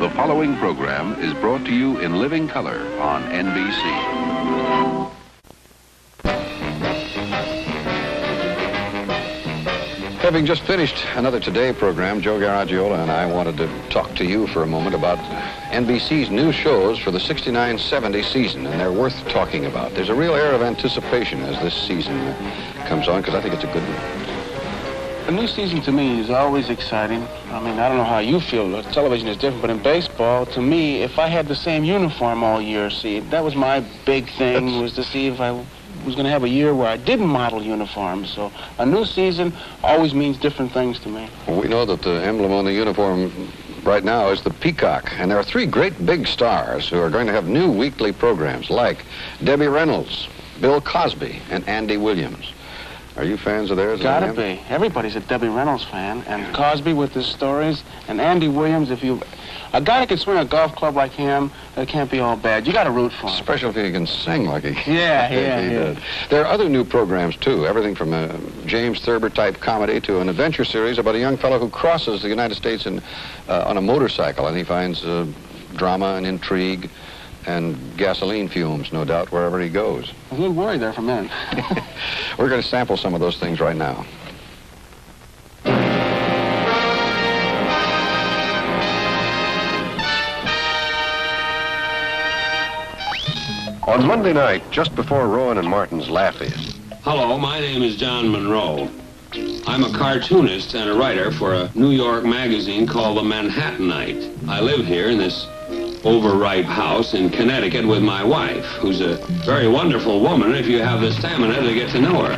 The following program is brought to you in living color on NBC. Having just finished another Today program, Joe Garagiola and I wanted to talk to you for a moment about NBC's new shows for the 69-70 season, and they're worth talking about. There's a real air of anticipation as this season comes on, because I think it's a good one. The new season to me is always exciting. I mean, I don't know how you feel. Television is different, but in baseball, to me, if I had the same uniform all year, see, that was my big thing, was to see if I was going to have a year where I didn't model uniforms. So a new season always means different things to me. Well, we know that the emblem on the uniform right now is the peacock, and there are three great big stars who are going to have new weekly programs like Debbie Reynolds, Bill Cosby, and Andy Williams. Are you fans of theirs? Gotta be. Everybody's a Debbie Reynolds fan, and Cosby with his stories, and Andy Williams, a guy that can swing a golf club like him, it can't be all bad. You gotta root for him. Especially if he can sing like he Yeah. does. There are other new programs, too, everything from a James Thurber-type comedy to an adventure series about a young fellow who crosses the United States on a motorcycle, and he finds drama and intrigue and gasoline fumes, no doubt, wherever he goes. I was a little worried there for a minute. We're going to sample some of those things right now. On Monday night, just before Rowan and Martin's Laugh-In. Hello, my name is John Monroe. I'm a cartoonist and a writer for a New York magazine called The Manhattanite. I live here in this overripe house in Connecticut with my wife, who's a very wonderful woman if you have the stamina to get to know her.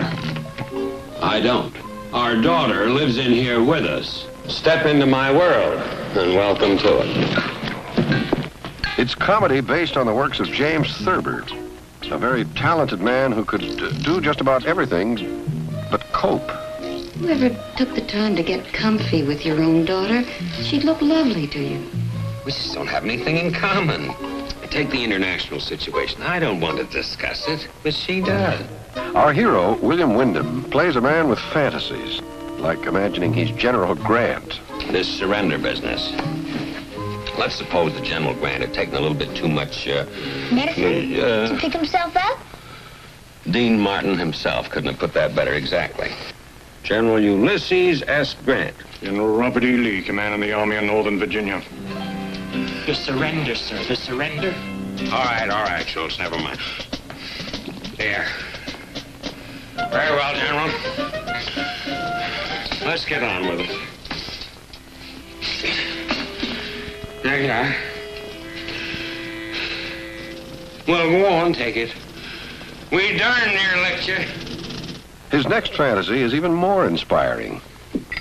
I don't. Our daughter lives in here with us. Step into my world, and welcome to it. It's comedy based on the works of James Thurber, a very talented man who could do just about everything but cope. You ever took the time to get comfy with your own daughter? She'd look lovely to you. We just don't have anything in common. Take the international situation. I don't want to discuss it, but she does. Our hero, William Wyndham, plays a man with fantasies, like imagining he's General Grant. This surrender business. Let's suppose that General Grant had taken a little bit too much, Medicine? To pick himself up? Dean Martin himself couldn't have put that better exactly. General Ulysses S. Grant. General Robert E. Lee, commanding the Army of Northern Virginia. The surrender, sir. The surrender. All right, Schultz, never mind. There. Very well, General. Let's get on with it. There you are. Well, go on, take it. We darn near licked you. His next fantasy is even more inspiring.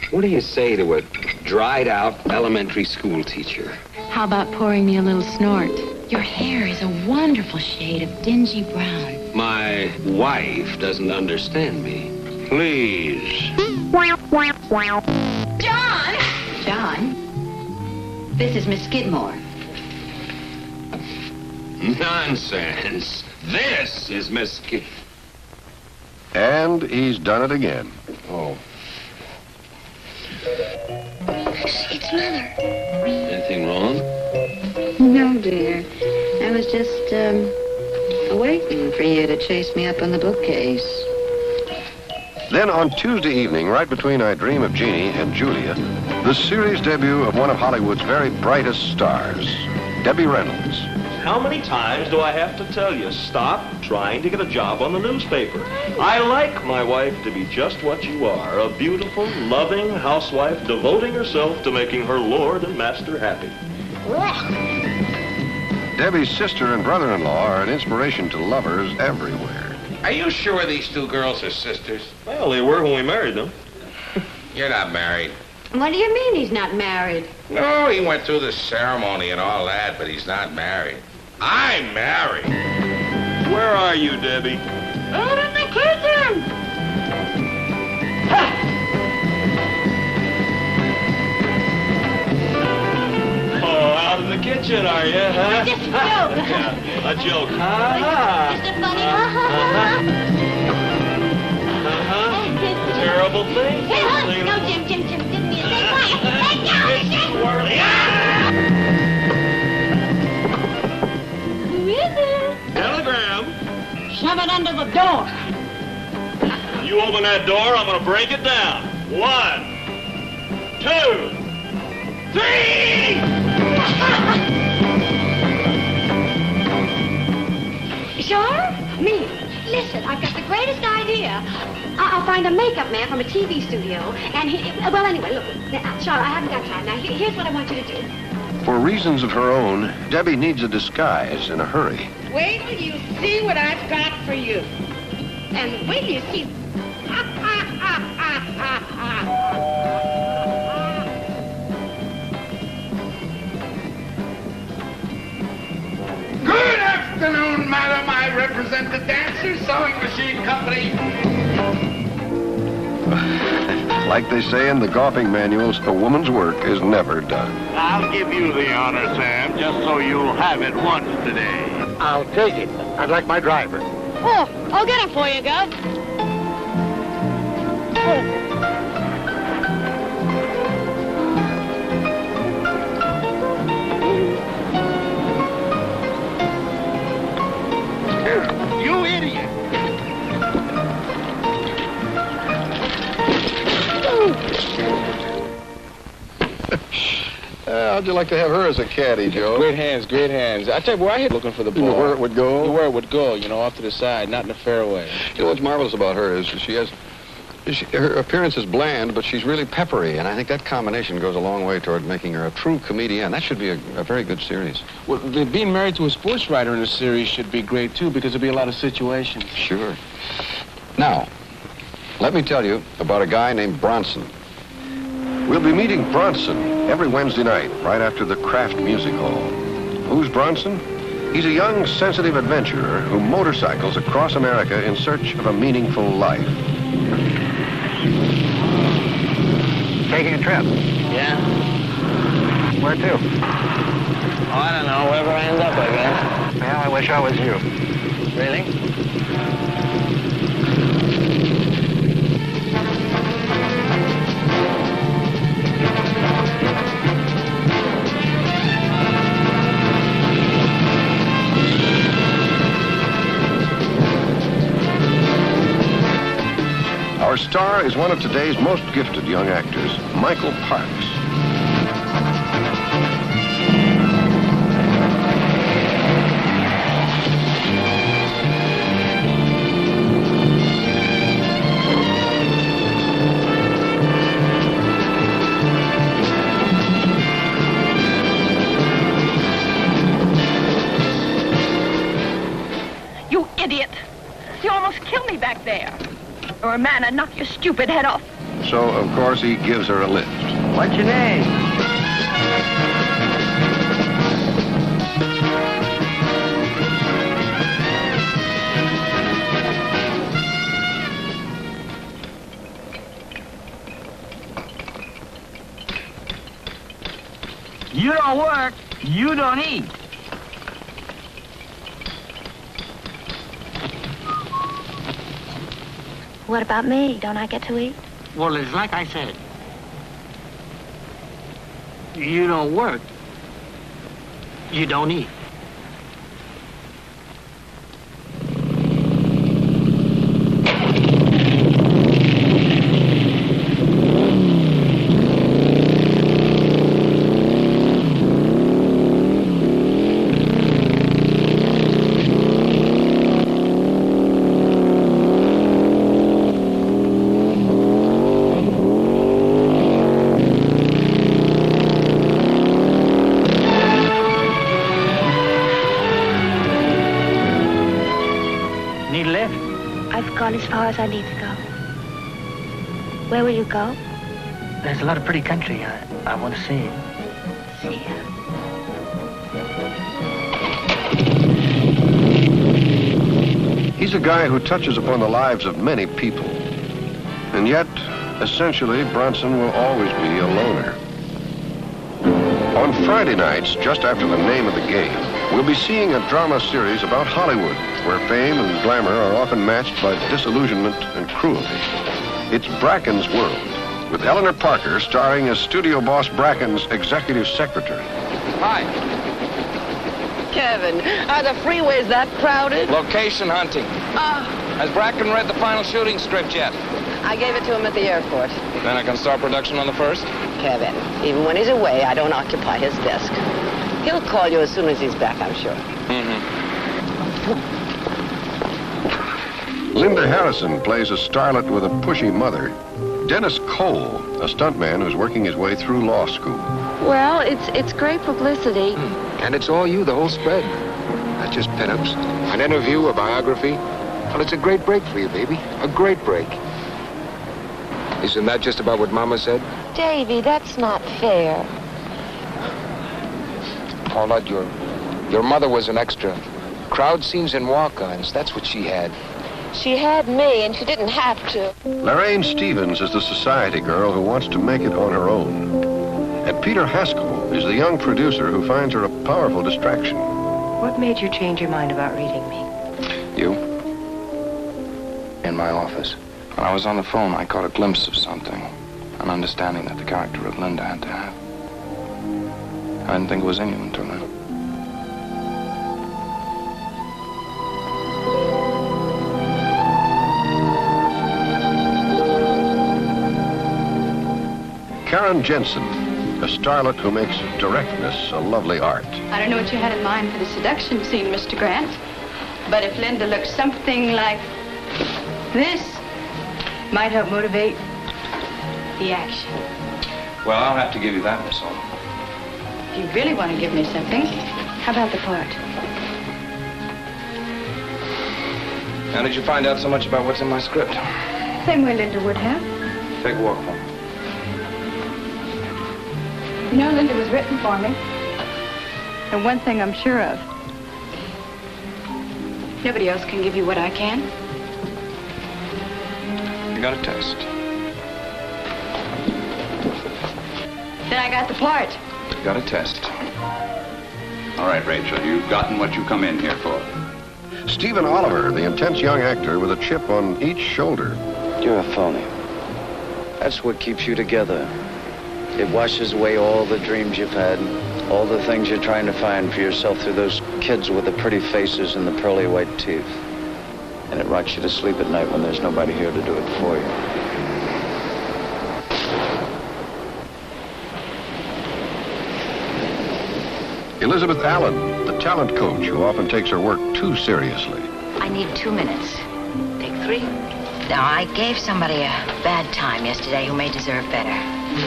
What do you say to a dried-out elementary school teacher? How about pouring me a little snort? Your hair is a wonderful shade of dingy brown. My wife doesn't understand me. Please. John! John? This is Miss Skidmore. Nonsense. This is Miss And he's done it again. Oh. It's Mother. Anything wrong? No, dear. I was just, waiting for you to chase me up on the bookcase. Then on Tuesday evening, right between I Dream of Jeannie and Julia, the series debut of one of Hollywood's very brightest stars, Debbie Reynolds. How many times do I have to tell you, stop trying to get a job on the newspaper? I like my wife to be just what you are, a beautiful, loving housewife devoting herself to making her lord and master happy. Debbie's sister and brother-in-law are an inspiration to lovers everywhere. Are you sure these two girls are sisters? Well, they were when we married them. You're not married. What do you mean he's not married? No, he went through the ceremony and all that, but he's not married. I'm married. Where are you, Debbie? Out in the kitchen! Oh, out in the kitchen, are you, huh? Just a joke. Yeah, a joke. Ha-ha. Just a funny ha-ha-ha. Uh-huh. Terrible thing. No, Jim, give me a second. It's swirly. Ah! Don't. You open that door, I'm gonna break it down. 1, 2, 3! Sure? Me. Listen, I've got the greatest idea. I'll find a makeup man from a TV studio, and well, anyway, look, Sean, I haven't got time. Now, here's what I want you to do. For reasons of her own, Debbie needs a disguise in a hurry. Wait till you see what I've got for you. And wait till you see... Good afternoon, madam. I represent the Dancer Sewing Machine Company. Like they say in the golfing manuals, a woman's work is never done. I'll give you the honor, Sam, just so you'll have it once today. I'll take it. I'd like my driver. Oh, I'll get him for you, Gov. You idiot! How'd you like to have her as a caddy, Joe? Great hands, great hands. I tell you, where I hit looking for the ball. Where it would go? Where it would go, you know, off to the side, not in the fairway. You know what's marvelous about her is her appearance is bland, but she's really peppery, and I think that combination goes a long way toward making her a true comedian. That should be a very good series. Well, being married to a sports writer in the series should be great, too, because there'll be a lot of situations. Sure. Now, let me tell you about a guy named Bronson. We'll be meeting Bronson every Wednesday night, right after the Kraft Music Hall. Who's Bronson? He's a young, sensitive adventurer who motorcycles across America in search of a meaningful life. Taking a trip. Yeah? Where to? Oh, I don't know. Wherever I end up, I guess. Well, I wish I was you. Really? Our star is one of today's most gifted young actors, Michael Parks. You idiot! You almost killed me back there. Or man, I'd knock your stupid head off. So, of course, he gives her a lift. What's your name? You don't work, you don't eat. What about me? Don't I get to eat? Well, it's like I said. You don't work, you don't eat. Gone as far as I need to go. Where will you go? There's a lot of pretty country I want to see. See ya. He's a guy who touches upon the lives of many people. And yet, essentially, Bronson will always be a loner. On Friday nights, just after the name of the game, we'll be seeing a drama series about Hollywood, where fame and glamour are often matched by disillusionment and cruelty. It's Bracken's World, with Eleanor Parker starring as studio boss Bracken's executive secretary. Hi. Kevin, are the freeways that crowded? Location hunting. Has Bracken read the final shooting script yet? I gave it to him at the airport. Then I can start production on the 1st? Kevin, even when he's away, I don't occupy his desk. He'll call you as soon as he's back, I'm sure. Linda Harrison plays a starlet with a pushy mother. Dennis Cole, a stuntman who's working his way through law school. Well, it's great publicity. And it's all you, the whole spread. Not just pinups. An interview, a biography. Well, it's a great break for you, baby. A great break. Isn't that just about what Mama said? Davy, that's not fair. Paulette, your mother was an extra. Crowd scenes and walk-ons, that's what she had. She had me, and she didn't have to. Lorraine Stevens is the society girl who wants to make it on her own. And Peter Haskell is the young producer who finds her a powerful distraction. What made you change your mind about reading me? You? In my office. When I was on the phone, I caught a glimpse of something. An understanding that the character of Linda had to have. I didn't think it was in you until now. Karen Jensen, a starlet who makes directness a lovely art. I don't know what you had in mind for the seduction scene, Mr. Grant. But if Linda looks something like this, might help motivate the action. Well, I'll have to give you that, Miss Oldham. If you really want to give me something, how about the part? How did you find out so much about what's in my script? Same way Linda would have. Take a walk for me. You know, Linda was written for me. And one thing I'm sure of. Nobody else can give you what I can. You got a test. Then I got the part. You got a test. All right, Rachel, you've gotten what you come in here for. Stephen Oliver, the intense young actor with a chip on each shoulder. You're a phony. That's what keeps you together. It washes away all the dreams you've had, all the things you're trying to find for yourself through those kids with the pretty faces and the pearly white teeth. And it rocks you to sleep at night when there's nobody here to do it for you. Elizabeth Allen, the talent coach who often takes her work too seriously. I need 2 minutes. Take 3. Now, I gave somebody a bad time yesterday who may deserve better.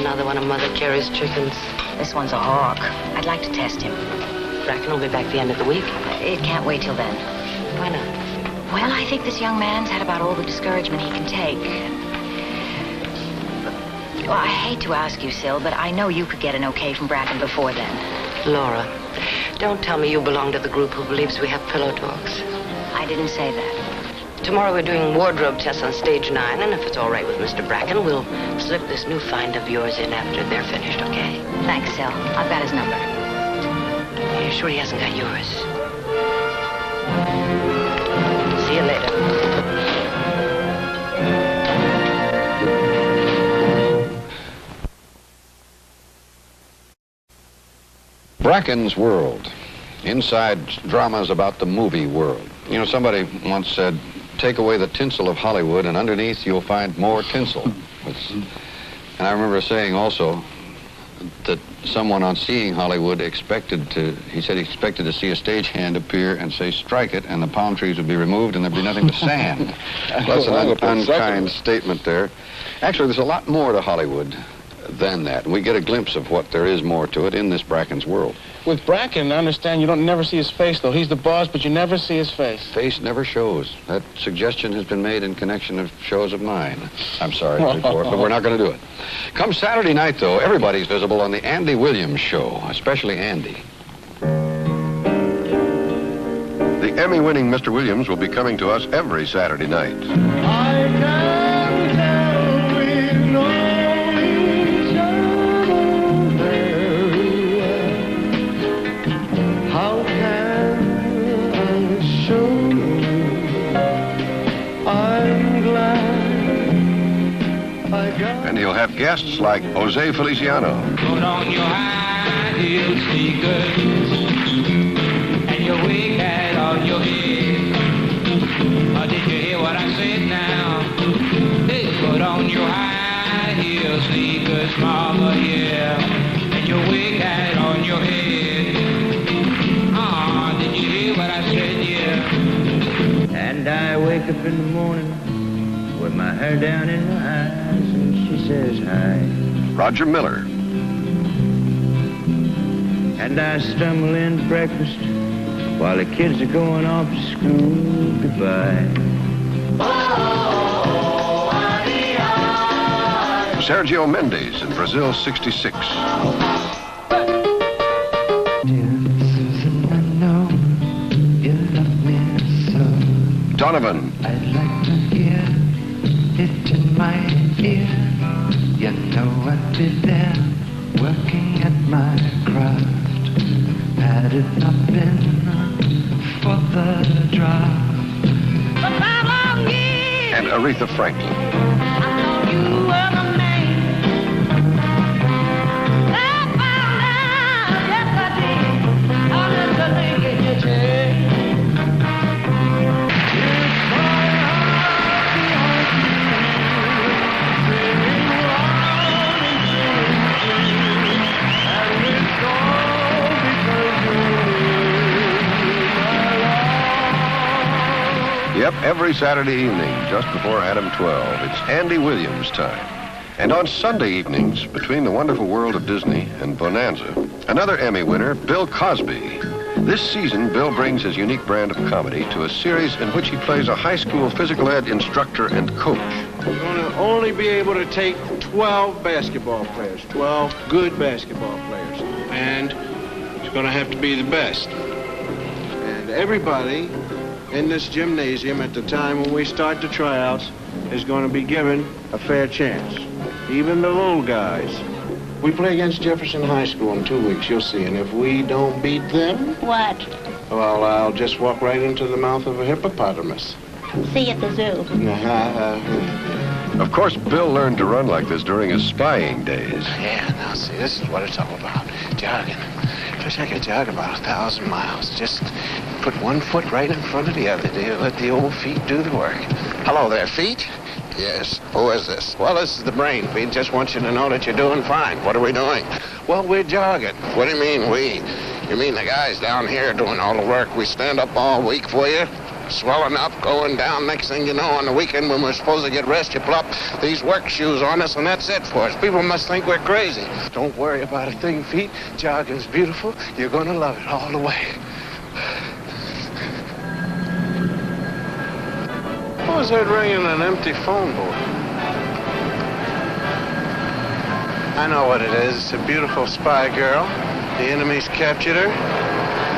Another one of Mother Carey's chickens. This one's a hawk. I'd like to test him. Bracken will be back the end of the week. It can't wait till then. Why not? Well, I think this young man's had about all the discouragement he can take. Well, I hate to ask you, Syl, but I know you could get an okay from Bracken before then. Laura, don't tell me you belong to the group who believes we have pillow talks. I didn't say that. Tomorrow we're doing wardrobe tests on stage 9, and if it's all right with Mr. Bracken, we'll slip this new find of yours in after they're finished, okay? Thanks, Syl. I've got his number. You're sure he hasn't got yours? See you later. Bracken's World. Inside dramas about the movie world. You know, somebody once said, take away the tinsel of Hollywood and underneath you'll find more tinsel. And I remember saying also that someone on Seeing Hollywood he expected to see a stagehand appear and say, strike it, and the palm trees would be removed and there'd be nothing but sand. That's an unkind statement there. Actually, there's a lot more to Hollywood than that. And we get a glimpse of what there is more to it in this Bracken's World. With Bracken, I understand you don't never see his face, though. He's the boss, but you never see his face. Face never shows. That suggestion has been made in connection of shows of mine. I'm sorry to report, but we're not going to do it. Come Saturday night, though, everybody's visible on the Andy Williams Show, especially Andy. The Emmy-winning Mr. Williams will be coming to us every Saturday night. I can tell we know. And he'll have guests like Jose Feliciano. Put on your high heel sneakers and your wig hat on your head. Did you hear what I her down in my eyes and she says hi. Roger Miller. And I stumble in to breakfast while the kids are going off to school. Goodbye. Sergio Mendes in Brazil, 66. Donovan. I'd like to hear it in my ear. You know I'd be there, working at my craft. Had it not been for the draft. And Aretha Franklin. You were the man. I found out, yes I did. I'm just a link in your chair. Yep, every Saturday evening, just before Adam 12, it's Andy Williams time. And on Sunday evenings, between the wonderful world of Disney and Bonanza, another Emmy winner, Bill Cosby. This season, Bill brings his unique brand of comedy to a series in which he plays a high school physical ed instructor and coach. We're going to only be able to take 12 basketball players, 12 good basketball players. And it's going to have to be the best. And everybody in this gymnasium at the time when we start the tryouts is going to be given a fair chance. Even the little guys. We play against Jefferson High School in 2 weeks, you'll see. And if we don't beat them... What? Well, I'll just walk right into the mouth of a hippopotamus. See you at the zoo. Of course, Bill learned to run like this during his spying days. Yeah, now see, this is what it's all about. Jogging. Wish I could jog about 1,000 miles. Just put one foot right in front of the other. Let the old feet do the work. Hello there, feet. Yes. Who is this? Well, this is the brain. We just want you to know that you're doing fine. What are we doing? Well, we're jogging. What do you mean, we? You mean the guys down here doing all the work? We stand up all week for you? Swelling up, going down. Next thing you know, on the weekend when we're supposed to get rest, you plop these work shoes on us, and that's it for us. People must think we're crazy. Don't worry about a thing, feet. Jogging's beautiful. You're going to love it all the way. What was that ringing an empty phone book? I know what it is. It's a beautiful spy girl. The enemy's captured her,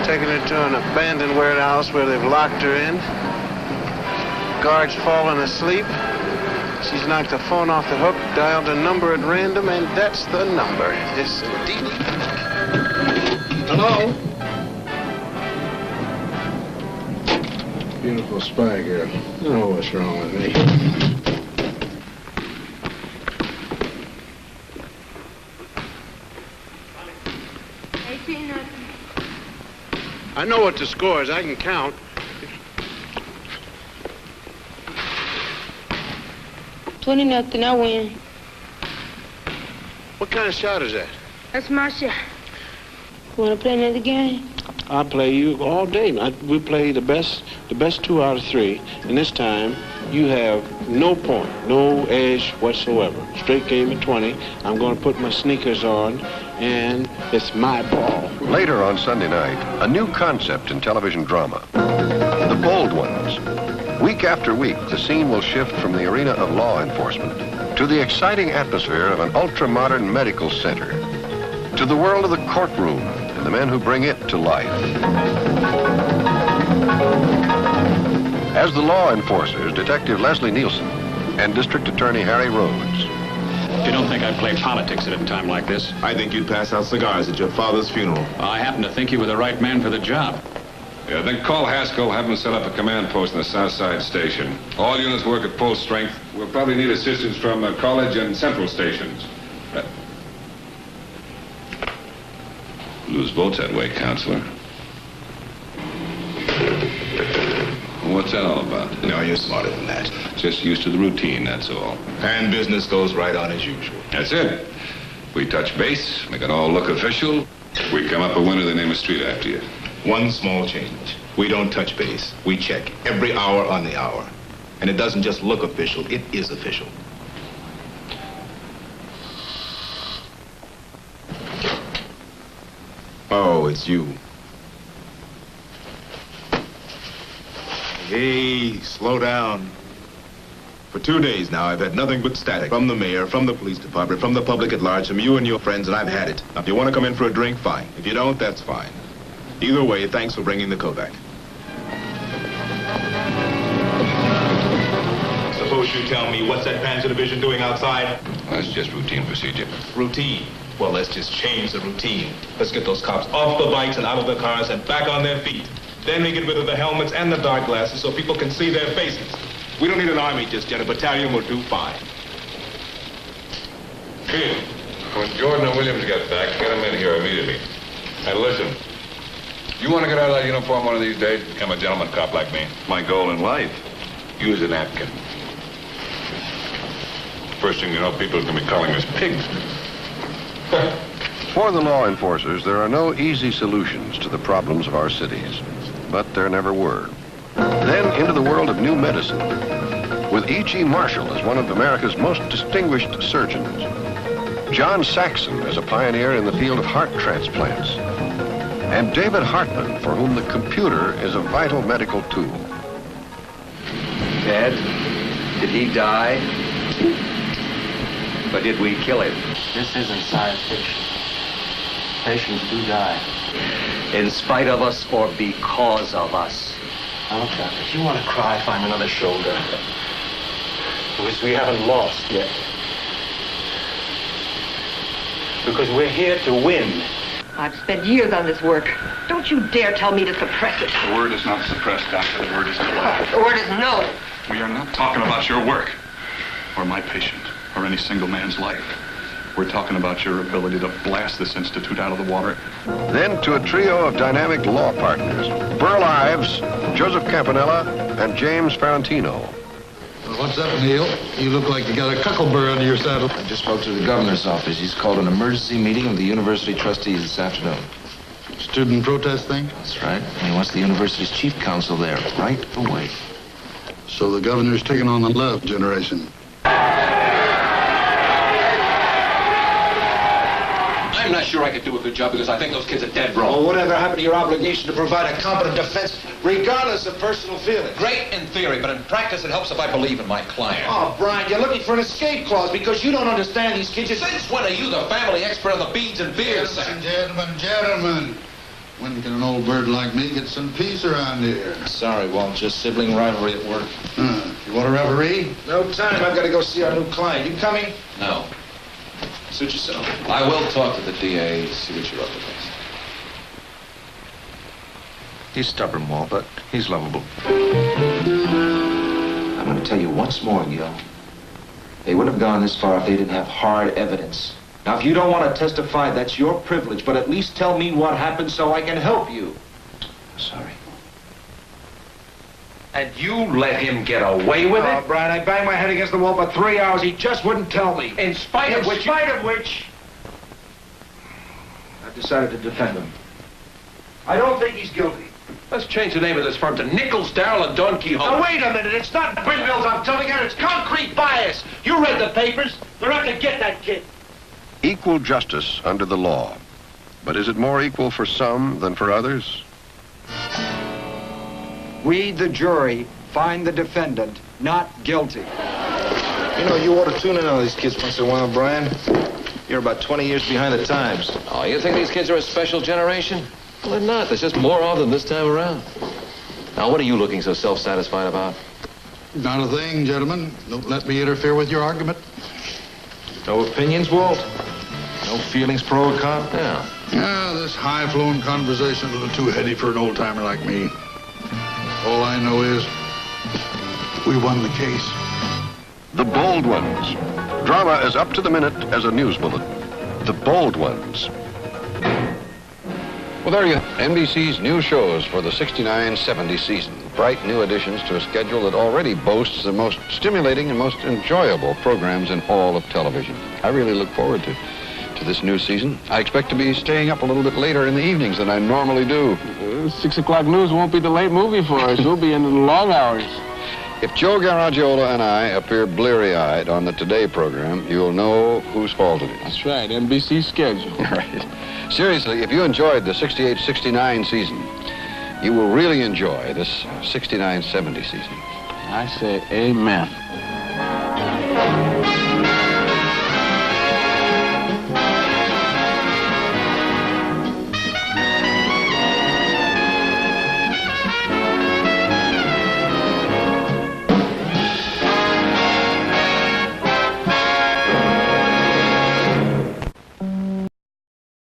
taken her to an abandoned warehouse where they've locked her in. Guards fallen asleep. She's knocked the phone off the hook, dialed a number at random, and that's the number. Yes, indeed. Hello? Beautiful spy girl. I don't know what's wrong with me. I know what the score is. I can count. $20-0, I win. What kind of shot is that? That's my shot. You want to play another game? I'll play you all day. We play the best 2 out of 3. And this time, you have no point, no edge whatsoever. Straight game of 20. I'm going to put my sneakers on, and it's my ball. Later on Sunday night, a new concept in television drama. The Bold Ones. Week after week, the scene will shift from the arena of law enforcement to the exciting atmosphere of an ultra-modern medical center, to the world of the courtroom and the men who bring it to life. As the law enforcers, Detective Leslie Nielsen and District Attorney Harry Rhodes. You don't think I'd play politics at a time like this? I think you'd pass out cigars at your father's funeral. I happen to think you were the right man for the job. Yeah, then call Haskell, have him set up a command post in the South Side Station. All units work at full strength. We'll probably need assistance from College and Central stations. Lose votes that way, Counselor. What's that all about? No, you're smarter than that. Just used to the routine, that's all. And business goes right on as usual. That's it. We touch base, make it all look official. We come up a winner, they name a street after you. One small change. We don't touch base. We check every hour on the hour. And it doesn't just look official, it is official. Oh, it's you. Hey, slow down. For 2 days now, I've had nothing but static from the mayor, from the police department, from the public at large, from you and your friends, and I've had it. Now, if you want to come in for a drink, fine. If you don't, that's fine. Either way, thanks for bringing the Kodak. Suppose you tell me, what's that Panzer Division doing outside? That's just routine procedure. Routine. Well, let's just change the routine. Let's get those cops off the bikes and out of the cars and back on their feet. Then we get rid of the helmets and the dark glasses so people can see their faces. We don't need an army just yet. A battalion will do fine. Kid, when Jordan and Williams get back, get them in here immediately. And listen, you want to get out of that uniform one of these days? Become a gentleman cop like me. My goal in life. Use a napkin. First thing you know, people are going to be calling us pigs. For the law enforcers, there are no easy solutions to the problems of our cities, but there never were. Then into the world of new medicine, with E.G. Marshall as one of America's most distinguished surgeons, John Saxon as a pioneer in the field of heart transplants, and David Hartman, for whom the computer is a vital medical tool. Dad, did he die? Or did we kill him? This isn't science fiction. Patients do die. In spite of us or because of us? Now, look, Doctor, if you want to cry, find another shoulder. Because we haven't lost yet. Because we're here to win. I've spent years on this work. Don't you dare tell me to suppress it. The word is not suppressed, Doctor. The word is delay. The word is no. We are not talking about your work, or my patient, or any single man's life. We're talking about your ability to blast this institute out of the water. Then to a trio of dynamic law partners, Burl Ives, Joseph Campanella, and James Ferrantino. Well, what's up, Neil? You look like you got a cuckleburr under your saddle. I just spoke to the governor's office. He's called an emergency meeting of the university trustees this afternoon. Student protest thing? That's right. And he wants the university's chief counsel there right away. So the governor's taking on the love generation. I'm not sure I could do a good job because I think those kids are dead wrong. Well, whatever happened to your obligation to provide a competent defense, regardless of personal feelings? Great in theory, but in practice it helps if I believe in my client. Oh, Brian, you're looking for an escape clause because you don't understand these kids. Since when are you the family expert on the beads and beers? Gentlemen. When can an old bird like me get some peace around here? Sorry, Walt, just sibling rivalry at work. You want a referee? No time. I've got to go see our new client. You coming? No. Suit yourself. I will talk to the DA, see what you're up against. He's stubborn, Walt, but he's lovable. I'm going to tell you once more, Gil. They wouldn't have gone this far if they didn't have hard evidence. Now, if you don't want to testify, that's your privilege, but at least tell me what happened so I can help you. Sorry. And you let him get away with it? Brian, I banged my head against the wall for 3 hours. He just wouldn't tell me. In spite of which, I've decided to defend him. I don't think he's guilty. Let's change the name of this firm to Nichols, Darrell, and Don Quixote. Now, wait a minute. It's not windmills I'm telling you. It's concrete bias. You read the papers. They're out to get that kid. Equal justice under the law. But is it more equal for some than for others? We, the jury, find the defendant not guilty. You know, you ought to tune in on these kids once in a while, Brian. You're about 20 years behind the times. Oh, you think these kids are a special generation? Well, they're not. There's just more of them this time around. Now, what are you looking so self-satisfied about? Not a thing, gentlemen. Don't let me interfere with your argument. No opinions, Walt? No feelings pro or con? Yeah. Yeah, this high-flown conversation's a little too heady for an old-timer like me. All I know is we won the case. The Bold Ones. Drama as up to the minute as a news bulletin. The Bold Ones. Well, there you go. NBC's new shows for the 69-70 season. Bright new additions to a schedule that already boasts the most stimulating and most enjoyable programs in all of television. I really look forward to this new season. I expect to be staying up a little bit later in the evenings than I normally do. 6 o'clock news won't be the late movie for us. We'll be in the long hours. If Joe Garagiola and I appear bleary-eyed on the Today program, you'll know whose fault it is. That's right, NBC schedule. Right. Seriously, if you enjoyed the 68-69 season, you will really enjoy this 69-70 season. I say amen.